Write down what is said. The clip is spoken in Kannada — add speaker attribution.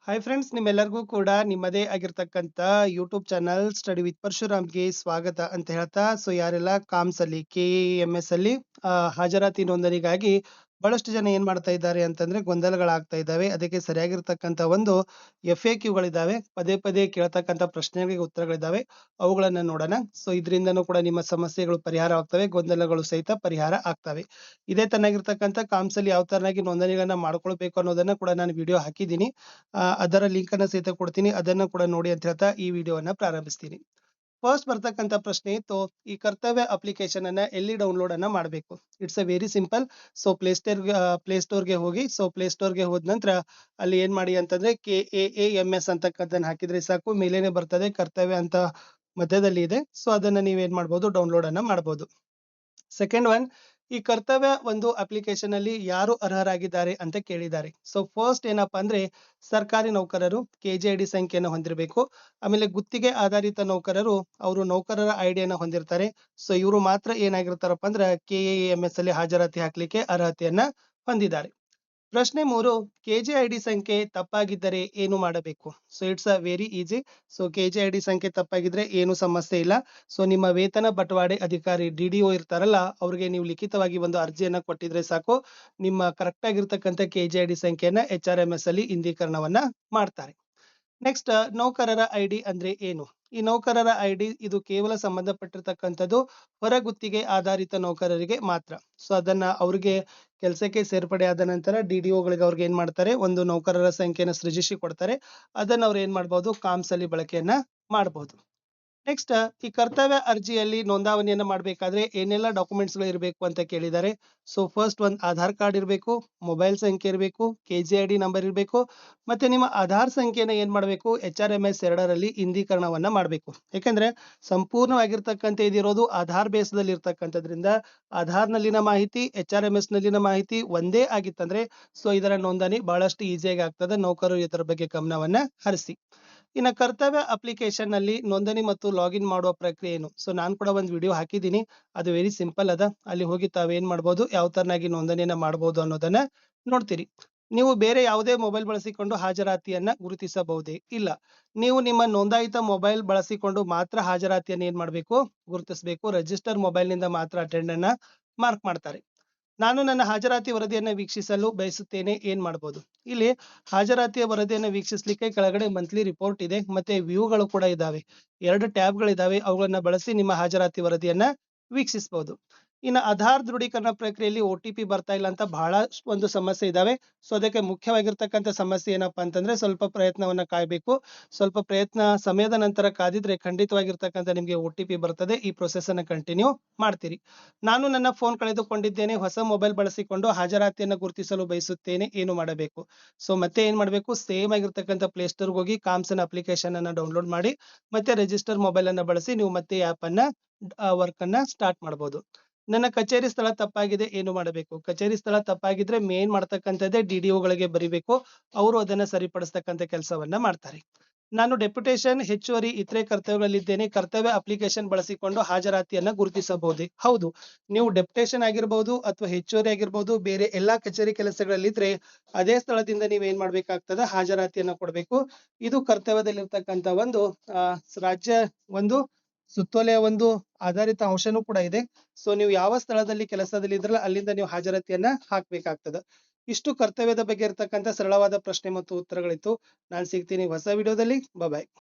Speaker 1: ಹಾಯ್ ಫ್ರೆಂಡ್ಸ್, ನಿಮ್ಮೆಲ್ಲರಿಗೂ ಕೂಡ ನಿಮ್ಮದೇ ಆಗಿರ್ತಕ್ಕಂಥ ಯೂಟ್ಯೂಬ್ ಚಾನಲ್ ಸ್ಟಡಿ ವಿತ್ ಪರಶುರಾಮ್ಗೆ ಸ್ವಾಗತ ಅಂತ ಹೇಳ್ತಾ, ಯಾರೆಲ್ಲ ಕಾಮ್ಸ್ ಅಲ್ಲಿ KAMS ಅಲ್ಲಿ ಹಾಜರಾತಿ ನೋಂದಣಿಗಾಗಿ ಬಹಳಷ್ಟು ಜನ ಏನ್ ಮಾಡ್ತಾ ಇದ್ದಾರೆ ಅಂತಂದ್ರೆ ಗೊಂದಲಗಳಾಗ್ತಾ ಇದ್ದಾವೆ. ಅದಕ್ಕೆ ಸರಿಯಾಗಿರ್ತಕ್ಕಂಥ ಒಂದು FAQಗಳಿದ್ದಾವೆ, ಪದೇ ಪದೇ ಕೇಳ್ತಕ್ಕಂಥ ಪ್ರಶ್ನೆಗಳಿಗೆ ಉತ್ತರಗಳಿದ್ದಾವೆ. ಅವುಗಳನ್ನ ನೋಡೋಣ. ಇದರಿಂದನೂ ಕೂಡ ನಿಮ್ಮ ಸಮಸ್ಯೆಗಳು ಪರಿಹಾರ ಆಗ್ತವೆ, ಗೊಂದಲಗಳು ಸಹಿತ ಪರಿಹಾರ ಆಗ್ತವೆ. ಇದೇ ತನ್ನಾಗಿರ್ತಕ್ಕಂಥ ಕಾಮ್ಸ್ ಅಲ್ಲಿ ಯಾವ ತರನಾಗಿ ನೋಂದಣಿಗಳನ್ನ ಮಾಡ್ಕೊಳ್ಬೇಕು ಅನ್ನೋದನ್ನ ಕೂಡ ನಾನು ವಿಡಿಯೋ ಹಾಕಿದ್ದೀನಿ. ಅದರ ಲಿಂಕ್ ಅನ್ನ ಸಹಿತ ಕೊಡ್ತೀನಿ, ಅದನ್ನ ಕೂಡ ನೋಡಿ ಅಂತ ಹೇಳ್ತಾ ಈ ವಿಡಿಯೋವನ್ನ ಪ್ರಾರಂಭಿಸ್ತೀನಿ. ಫಸ್ಟ್ ಬರ್ತಕ್ಕಂಥ ಪ್ರಶ್ನೆ ಇತ್ತು, ಈ ಕರ್ತವ್ಯ ಅಪ್ಲಿಕೇಶನ್ ಅನ್ನ ಎಲ್ಲಿ ಡೌನ್ಲೋಡ್ ಅನ್ನ ಮಾಡಬೇಕು? It's a very simple. ಪ್ಲೇಸ್ಟೋರ್ಗೆ ಹೋಗಿ. ಪ್ಲೇಸ್ಟೋರ್ಗೆ ಹೋದ ನಂತರ ಅಲ್ಲಿ ಏನ್ ಮಾಡಿ ಅಂತಂದ್ರೆ KAAMS ಅಂತಕ್ಕಂಥದ್ದನ್ನ ಹಾಕಿದ್ರೆ ಸಾಕು. ಮೇಲೇನೆ ಬರ್ತದೆ ಕರ್ತವ್ಯ ಅಂತ ಮಧ್ಯದಲ್ಲಿ ಇದೆ. ಅದನ್ನ ನೀವೇನ್ ಮಾಡ್ಬೋದು, ಡೌನ್ಲೋಡ್ ಅನ್ನ ಮಾಡ್ಬೋದು. ಸೆಕೆಂಡ್ ಒನ್, ಈ ಕರ್ತವ್ಯ ಒಂದು ಅಪ್ಲಿಕೇಶನ್ ಅಲ್ಲಿ ಯಾರು ಅರ್ಹರಾಗಿದ್ದಾರೆ ಅಂತ ಕೇಳಿದ್ದಾರೆ. ಫಸ್ಟ್ ಏನಪ್ಪಾ ಅಂದ್ರೆ ಸರ್ಕಾರಿ ನೌಕರರು KGID ಸಂಖ್ಯೆಯನ್ನು ಹೊಂದಿರಬೇಕು. ಆಮೇಲೆ ಗುತ್ತಿಗೆ ಆಧಾರಿತ ನೌಕರರು ಅವರು ನೌಕರರ ಐಡಿಯನ್ನು ಹೊಂದಿರ್ತಾರೆ. ಇವರು ಮಾತ್ರ ಏನಾಗಿರ್ತಾರಪ್ಪ ಅಂದ್ರೆ KAMS ಅಲ್ಲಿ ಹಾಜರಾತಿ ಹಾಕ್ಲಿಕ್ಕೆ ಅರ್ಹತೆಯನ್ನ ಹೊಂದಿದ್ದಾರೆ. ಪ್ರಶ್ನೆ 3, KGID ಸಂಖ್ಯೆ ತಪ್ಪಾಗಿದ್ದರೆ ಏನು ಮಾಡಬೇಕು? It's a very easy. KGID ಸಂಖ್ಯೆ ತಪ್ಪಾಗಿದ್ರೆ ಏನು ಸಮಸ್ಯೆ ಇಲ್ಲ. ನಿಮ್ಮ ವೇತನ ಬಟವಾಡೆ ಅಧಿಕಾರಿ DDO ಇರ್ತಾರಲ್ಲ, ಅವ್ರಿಗೆ ನೀವು ಲಿಖಿತವಾಗಿ ಒಂದು ಅರ್ಜಿಯನ್ನ ಕೊಟ್ಟಿದ್ರೆ ಸಾಕು. ನಿಮ್ಮ ಕರೆಕ್ಟ್ ಆಗಿರ್ತಕ್ಕಂಥ KGID ಸಂಖ್ಯೆಯನ್ನ HRMS ಅಲ್ಲಿ ಇಂದೀಕರಣವನ್ನ ಮಾಡ್ತಾರೆ. ನೆಕ್ಸ್ಟ್, ನೌಕರರ ಐಡಿ ಅಂದ್ರೆ ಏನು? ಈ ನೌಕರರ ಐಡಿ ಇದು ಕೇವಲ ಸಂಬಂಧಪಟ್ಟಿರ್ತಕ್ಕಂಥದ್ದು ಹೊರಗುತ್ತಿಗೆ ಆಧಾರಿತ ನೌಕರರಿಗೆ ಮಾತ್ರ. ಅದನ್ನ ಅವ್ರಿಗೆ ಕೆಲಸಕ್ಕೆ ಸೇರ್ಪಡೆ ಆದ ನಂತರ DDOಗಳಿಗೆ ಅವ್ರಿಗೆ ಏನ್ ಮಾಡ್ತಾರೆ, ಒಂದು ನೌಕರರ ಸಂಖ್ಯೆಯನ್ನು ಸೃಜಿಸಿ ಕೊಡ್ತಾರೆ. ಅದನ್ನ ಅವ್ರು ಏನ್ ಮಾಡ್ಬೋದು, ಕಾಮ್ಸ್ ಅಲ್ಲಿ ಬಳಕೆಯನ್ನ ಮಾಡಬಹುದು. ನೆಕ್ಸ್ಟ್, ಈ ಕರ್ತವ್ಯ ಅರ್ಜಿಯಲ್ಲಿ ನೋಂದಾವಣಿಯನ್ನ ಮಾಡಬೇಕಾದ್ರೆ ಏನೆಲ್ಲ ಡಾಕ್ಯುಮೆಂಟ್ಸ್ ಗಳು ಇರಬೇಕು ಅಂತ ಕೇಳಿದ್ದಾರೆ. ಫಸ್ಟ್ ಒಂದು ಆಧಾರ್ ಕಾರ್ಡ್ ಇರಬೇಕು, ಮೊಬೈಲ್ ಸಂಖ್ಯೆ ಇರಬೇಕು, KGID ನಂಬರ್ ಇರಬೇಕು, ಮತ್ತೆ ನಿಮ್ಮ ಆಧಾರ್ ಸಂಖ್ಯೆನ ಏನ್ ಮಾಡಬೇಕು, HRMS 2ರಲ್ಲಿ ಇಂದೀಕರಣವನ್ನ ಮಾಡಬೇಕು. ಯಾಕಂದ್ರೆ ಸಂಪೂರ್ಣವಾಗಿರ್ತಕ್ಕಂಥ ಇದಿರೋದು ಆಧಾರ್ ಬೇಸ್ದಲ್ಲಿ ಇರ್ತಕ್ಕಂಥದ್ರಿಂದ ಆಧಾರ್ ನಲ್ಲಿನ ಮಾಹಿತಿ HRMS ನಲ್ಲಿನ ಮಾಹಿತಿ ಒಂದೇ ಆಗಿತ್ತಂದ್ರೆ ಇದರ ನೋಂದಣಿ ಬಹಳಷ್ಟು ಈಸಿಯಾಗಿ ಆಗ್ತದೆ. ನೌಕರರು ಇದರ ಬಗ್ಗೆ ಗಮನವನ್ನ ಹರಿಸಿ. ಇನ್ನು ಕರ್ತವ್ಯ ಅಪ್ಲಿಕೇಶನ್ ನಲ್ಲಿ ನೋಂದಣಿ ಮತ್ತು ಲಾಗಿನ್ ಮಾಡುವ ಪ್ರಕ್ರಿಯೆ ಏನು? ನಾನು ಕೂಡ ಒಂದು ವಿಡಿಯೋ ಹಾಕಿದ್ದೀನಿ, ಅದು ವೆರಿ ಸಿಂಪಲ್ ಅದ. ಅಲ್ಲಿ ಹೋಗಿ ತಾವೇನ್ ಮಾಡ್ಬೋದು, ಯಾವ ತರನಾಗಿ ನೋಂದಣಿಯನ್ನ ಮಾಡ್ಬೋದು ಅನ್ನೋದನ್ನ ನೋಡ್ತೀರಿ. ನೀವು ಬೇರೆ ಯಾವುದೇ ಮೊಬೈಲ್ ಬಳಸಿಕೊಂಡು ಹಾಜರಾತಿಯನ್ನ ಗುರುತಿಸಬಹುದೇ? ಇಲ್ಲ. ನೀವು ನಿಮ್ಮ ನೋಂದಾಯಿತ ಮೊಬೈಲ್ ಬಳಸಿಕೊಂಡು ಮಾತ್ರ ಹಾಜರಾತಿಯನ್ನು ಏನ್ ಮಾಡ್ಬೇಕು, ಗುರುತಿಸಬೇಕು. ರಿಜಿಸ್ಟರ್ ಮೊಬೈಲ್ ನಿಂದ ಮಾತ್ರ ಅಟೆಂಡ್ ಅನ್ನ ಮಾರ್ಕ್ ಮಾಡ್ತಾರೆ. ನಾನು ನನ್ನ ಹಾಜರಾತಿ ವರದಿಯನ್ನು ವೀಕ್ಷಿಸಲು ಬಯಸುತ್ತೇನೆ, ಏನ್ ಮಾಡ್ಬೋದು? ಇಲ್ಲಿ ಹಾಜರಾತಿಯ ವರದಿಯನ್ನು ವೀಕ್ಷಿಸಲಿಕ್ಕೆ ಕೆಳಗಡೆ ಮಂತ್ಲಿ ರಿಪೋರ್ಟ್ ಇದೆ, ಮತ್ತೆ ವ್ಯೂಗಳು ಕೂಡ ಇದಾವೆ. 2 ಟ್ಯಾಬ್ಗಳಿದಾವೆ. ಅವುಗಳನ್ನ ಬಳಸಿ ನಿಮ್ಮ ಹಾಜರಾತಿ ವರದಿಯನ್ನ ವೀಕ್ಷಿಸಬಹುದು. ಇನ್ನು ಆಧಾರ್ ದೃಢೀಕರಣ ಪ್ರಕ್ರಿಯೆಯಲ್ಲಿ OTP ಬರ್ತಾ ಇಲ್ಲ ಅಂತ ಬಹಳ ಒಂದು ಸಮಸ್ಯೆ ಇದಾವೆ. ಅದಕ್ಕೆ ಮುಖ್ಯವಾಗಿರ್ತಕ್ಕಂಥ ಸಮಸ್ಯೆ ಏನಪ್ಪಾ ಅಂತಂದ್ರೆ ಸ್ವಲ್ಪ ಪ್ರಯತ್ನವನ್ನ ಕಾಯಬೇಕು. ಸ್ವಲ್ಪ ಪ್ರಯತ್ನ ಸಮಯದ ನಂತರ ಕಾದಿದ್ರೆ ಖಂಡಿತವಾಗಿರ್ತಕ್ಕಂಥ ನಿಮಗೆ OTP ಬರ್ತದೆ. ಈ ಪ್ರೊಸೆಸ್ ಅನ್ನ ಕಂಟಿನ್ಯೂ ಮಾಡ್ತೀರಿ. ನಾನು ನನ್ನ ಫೋನ್ ಕಳೆದುಕೊಂಡಿದ್ದೇನೆ, ಹೊಸ ಮೊಬೈಲ್ ಬಳಸಿಕೊಂಡು ಹಾಜರಾತಿಯನ್ನು ಗುರುತಿಸಲು ಬಯಸುತ್ತೇನೆ, ಏನು ಮಾಡಬೇಕು? ಮತ್ತೆ ಏನ್ ಮಾಡಬೇಕು, ಸೇಮ್ ಆಗಿರ್ತಕ್ಕಂಥ ಪ್ಲೇಸ್ಟೋರ್ಗೆ ಹೋಗಿ ಕಾಮ್ಸ್ ಅಪ್ಲಿಕೇಶನ್ ಅನ್ನ ಡೌನ್ಲೋಡ್ ಮಾಡಿ ಮತ್ತೆ ರಿಜಿಸ್ಟರ್ ಮೊಬೈಲ್ ಅನ್ನ ಬಳಸಿ ನೀವು ಮತ್ತೆ ಆಪ್ ಅನ್ನ ವರ್ಕ್ ಅನ್ನ ಸ್ಟಾರ್ಟ್ ಮಾಡಬಹುದು. ನನ್ನ ಕಚೇರಿ ಸ್ಥಳ ತಪ್ಪಾಗಿದೆ, ಏನು ಮಾಡಬೇಕು? ಕಚೇರಿ ಸ್ಥಳ ತಪ್ಪಾಗಿದ್ರೆ ಮೇನ್ ಮಾಡ್ತಕ್ಕಂಥದ್ದೇ DDOಗಳಿಗೆ ಬರಿಬೇಕು. ಅವರು ಅದನ್ನ ಸರಿಪಡಿಸ್ತಕ್ಕಂಥ ಕೆಲಸವನ್ನ ಮಾಡ್ತಾರೆ. ನಾನು ಡೆಪ್ಯುಟೇಷನ್, ಹೆಚ್ಚುವರಿ, ಇತರೆ ಕರ್ತವ್ಯಗಳಲ್ಲಿದ್ದೇನೆ, ಕರ್ತವ್ಯ ಅಪ್ಲಿಕೇಶನ್ ಬಳಸಿಕೊಂಡು ಹಾಜರಾತಿಯನ್ನ ಗುರುತಿಸಬಹುದೇ? ಹೌದು. ನೀವು ಡೆಪ್ಯುಟೇಷನ್ ಆಗಿರ್ಬೋದು ಅಥವಾ ಹೆಚ್ಚುವರಿ ಆಗಿರ್ಬೋದು, ಬೇರೆ ಎಲ್ಲಾ ಕಚೇರಿ ಕೆಲಸಗಳಲ್ಲಿದ್ರೆ ಅದೇ ಸ್ಥಳದಿಂದ ನೀವ್ ಏನ್ ಮಾಡ್ಬೇಕಾಗ್ತದ, ಹಾಜರಾತಿಯನ್ನ ಕೊಡ್ಬೇಕು. ಇದು ಕರ್ತವ್ಯದಲ್ಲಿರ್ತಕ್ಕಂಥ ಒಂದು ರಾಜ್ಯ ಒಂದು ಸುತ್ತೋಲೆಯ ಒಂದು ಆಧಾರಿತ ಅಂಶನೂ ಕೂಡ ಇದೆ. ನೀವು ಯಾವ ಸ್ಥಳದಲ್ಲಿ ಕೆಲಸದಲ್ಲಿ ಇದ್ರಲ್ಲ ಅಲ್ಲಿಂದ ನೀವು ಹಾಜರಾತಿಯನ್ನ ಹಾಕ್ಬೇಕಾಗ್ತದ. ಇಷ್ಟು ಕರ್ತವ್ಯದ ಬಗ್ಗೆ ಇರತಕ್ಕಂಥ ಸರಳವಾದ ಪ್ರಶ್ನೆ ಮತ್ತು ಉತ್ತರಗಳಿತ್ತು. ನಾನು ಸಿಗ್ತೀನಿ ಹೊಸ ವಿಡಿಯೋದಲ್ಲಿ. ಬಾಯ್.